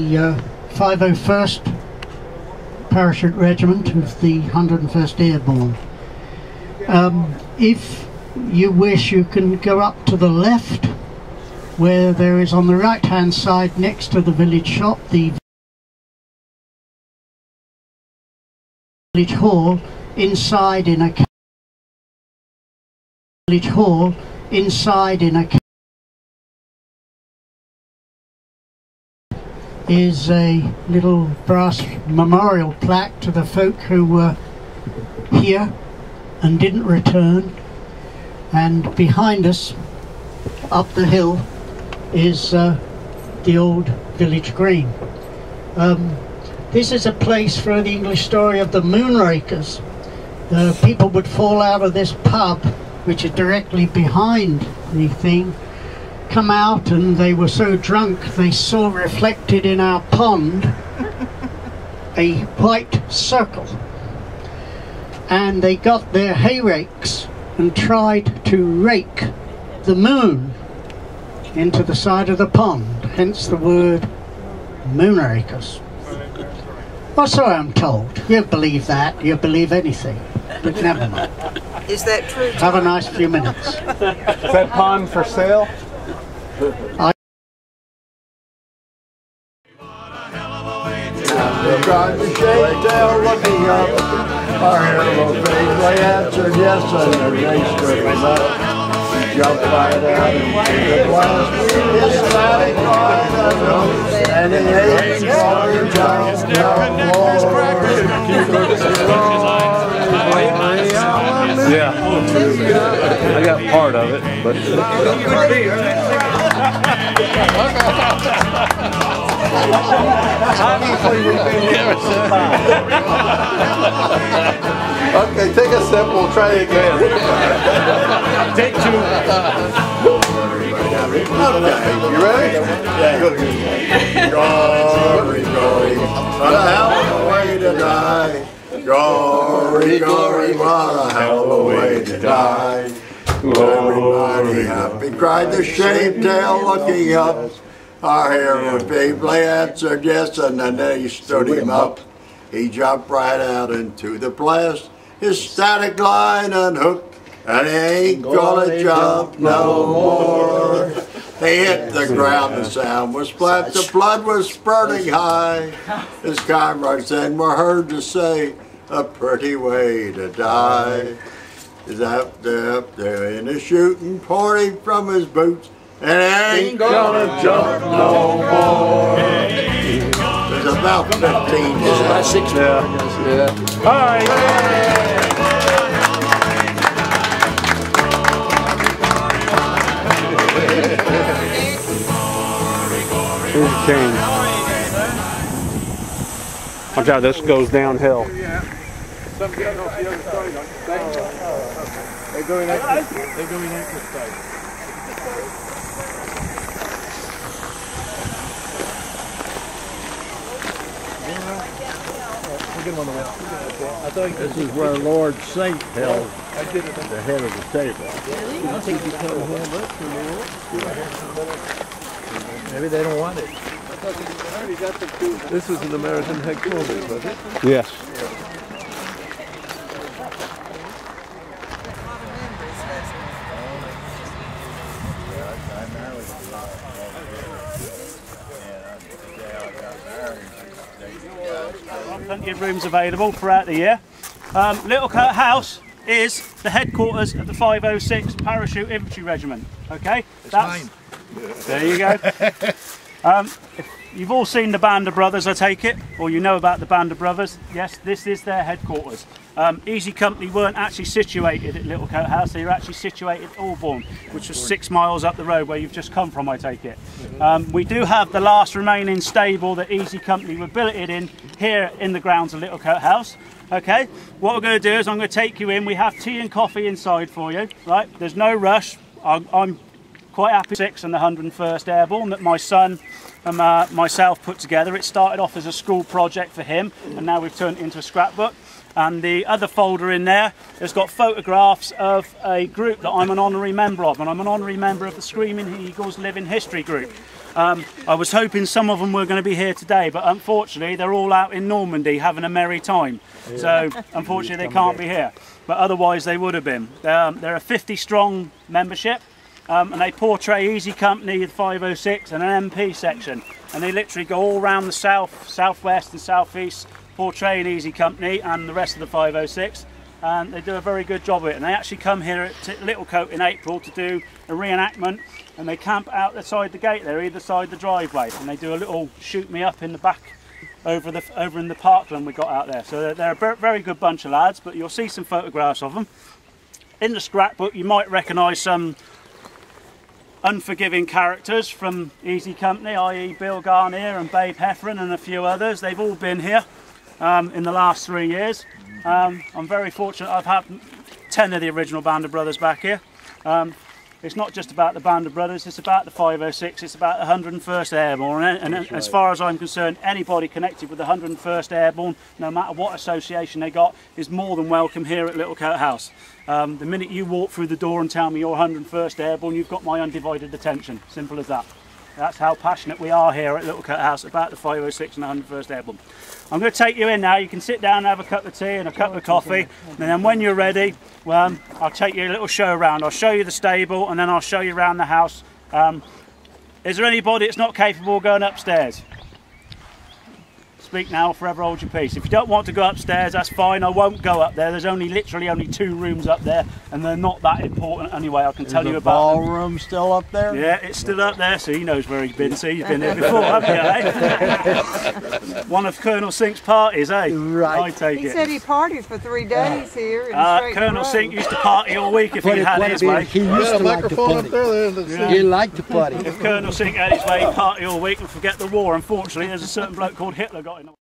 The 501st Parachute Regiment of the 101st Airborne. If you wish, you can go up to the left, where there is on the right hand side next to the village shop the village hall. Inside in a village hall, inside in a is a little brass memorial plaque to the folk who were here and didn't return. And behind us, up the hill, is the old village green. This is a place for the English story of the Moonrakers. The people would fall out of this pub, which is directly behind the thing, come out, and they were so drunk they saw reflected in our pond a white circle, and they got their hay rakes and tried to rake the moon into the side of the pond, hence the word Moonrakers. Well, so I'm told. You believe that, you believe anything, but never mind. Is that true? Have a nice few minutes. Is that pond for sale? Got the shade tail looking up. Our hero faithfully answered yes, and they stood him up. He jumped right out into the blast. His static line and he ate water down the floor. Yeah, I got part of it, but okay, take a sip, we'll try it again. take two. Okay, you ready? Yeah. Good. Glory, glory, what a hell of a way to die. Glory, glory, what a hell of a way to die. Everybody happy, cried the shaved tail looking up. Our hero feebly answered yes, and then they stood him up. He jumped right out into the blast, his static line unhooked, and he ain't gonna jump no more. They hit the ground, the sound was flat, the blood was spurting high. His comrades then were heard to say, a pretty way to die. He's up there in the shooting, pouring from his boots, and ain't gonna jump no more. There's about 15. There's about 6 more. Yeah. All right. Here's the cane. Watch out, this goes downhill. They're going out this side. This is where Lord Saint held the head of the table. I think you told him maybe they don't want it. This is an American headquarters, was it? Yes. Plenty of rooms available throughout the year. Littlecote House is the headquarters of the 506 Parachute Infantry Regiment. Okay, that's mine. There you go. You've all seen the Band of Brothers, I take it, or you know about the Band of Brothers. Yes, this is their headquarters. Easy Company weren't actually situated at Littlecote House, they were actually situated at Albourne, which was 6 miles up the road where you've just come from, I take it. We do have the last remaining stable that Easy Company were billeted in here in the grounds of Littlecote House. Okay, what we're going to do is I'm going to take you in. We have tea and coffee inside for you, right? There's no rush. I'm quite happy 6 and the 101st Airborne that my son and myself put together. It started off as a school project for him, and now we've turned it into a scrapbook. And the other folder in there has got photographs of a group that I'm an honorary member of, and I'm an honorary member of the Screaming Eagles Living History group. I was hoping some of them were going to be here today, but unfortunately they're all out in Normandy having a merry time. So unfortunately they can't be here, but otherwise they would have been. They're a 50 strong membership, and they portray Easy Company, 506 and an MP section, and they literally go all around the south, southwest and southeast portraying Easy Company and the rest of the 506. And they do a very good job of it, and they actually come here at Littlecote in April to do a reenactment, and they camp out outside the gate there, either side the driveway, and they do a little shoot me up in the back over in the parkland we got out there. So they're a very good bunch of lads, but you'll see some photographs of them. In the scrapbook you might recognise some unforgiving characters from Easy Company, i.e. Bill Garnier and Babe Heffron and a few others. They've all been here in the last 3 years. I'm very fortunate. I've had 10 of the original Band of Brothers back here. It's not just about the Band of Brothers, it's about the 506, it's about the 101st Airborne, and as far as I'm concerned, anybody connected with the 101st Airborne, no matter what association they got, is more than welcome here at Littlecote House. The minute you walk through the door and tell me you're 101st Airborne, you've got my undivided attention. Simple as that. That's how passionate we are here at Littlecote House about the 506 and the 101st Airborne. I'm going to take you in now. You can sit down and have a cup of tea and a cup of coffee, and then when you're ready, well, I'll take you a little show around. I'll show you the stable and then I'll show you around the house. Is there anybody that's not capable of going upstairs? Speak now or forever hold your peace. If you don't want to go upstairs, that's fine. I won't go up there. There's literally only 2 rooms up there, and they're not that important anyway. I can tell you about them. The ballroom still up there? Yeah, it's still up there, so he knows where he's been. See, he's been there before, haven't you, eh? One of Colonel Sink's parties, eh? Right. I take it. He said he partied for 3 days here in Colonel Sink used to party all week if he had his way. He used to like to party. He liked to party. If Colonel Sink had his way, he'd party all week and forget the war. Unfortunately, there's a certain bloke called Hitler got in the way.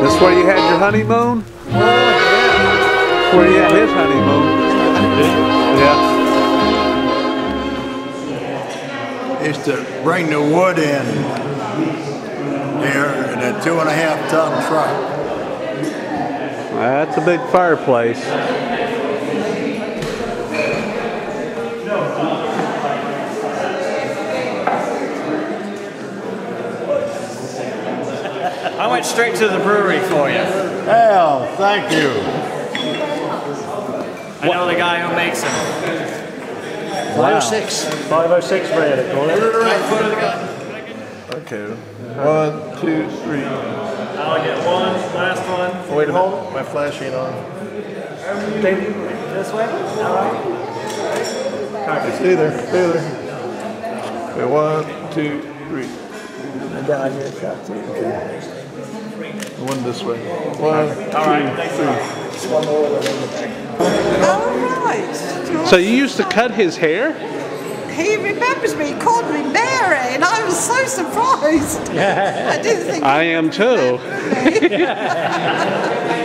This where you had your honeymoon? Oh, yeah. Where you had his honeymoon? Yeah. Used to bring the wood in here in a 2.5-ton truck. That's a big fireplace. I went straight to the brewery for you. Hell, thank you. I know the guy who makes them. 506. 506 Ray, they call it. Right in front of the guy. Okay. 1, 2, 3. I'll get one, last one. Wait a minute. My flash ain't on. This way? Alright. Stay there. Stay there. Okay, 1, 2, 3. Down here, shot too. Okay. One this way. 1, 2, 3. Oh, right. So you used to cut his hair? He remembers me, called me Mary, and I was so surprised. I didn't think. I am too.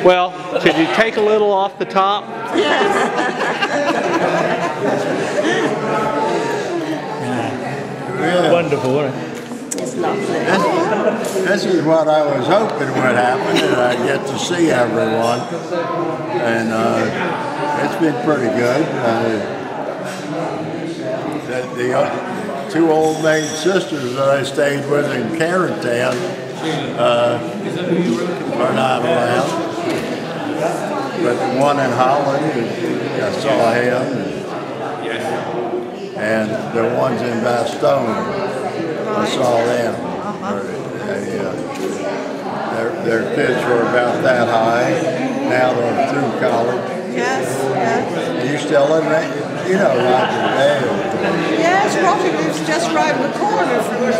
Well, could you take a little off the top? Really? Wonderful, wasn't it? It's lovely. This is what I was hoping would happen, and I get to see everyone. And it's been pretty good. The 2 old maid sisters that I stayed with in Carrington are not around. But the one in Holland, I saw him. And the ones in Bastogne, I saw them. Their kids were about that high. Now they're through college. Yes, yes. You still live there? You know Roger Dale. Yes, Roger lives just round the corner from me.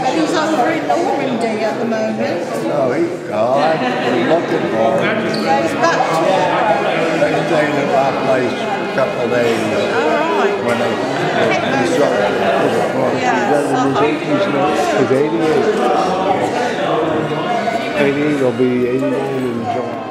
But he's over in Normandy at the moment. Oh, I'm looking for him. Yeah, he's back tomorrow. They stayed at my place a couple of days. All right. When they Yeah. He's 88. 88 will be 89 in July.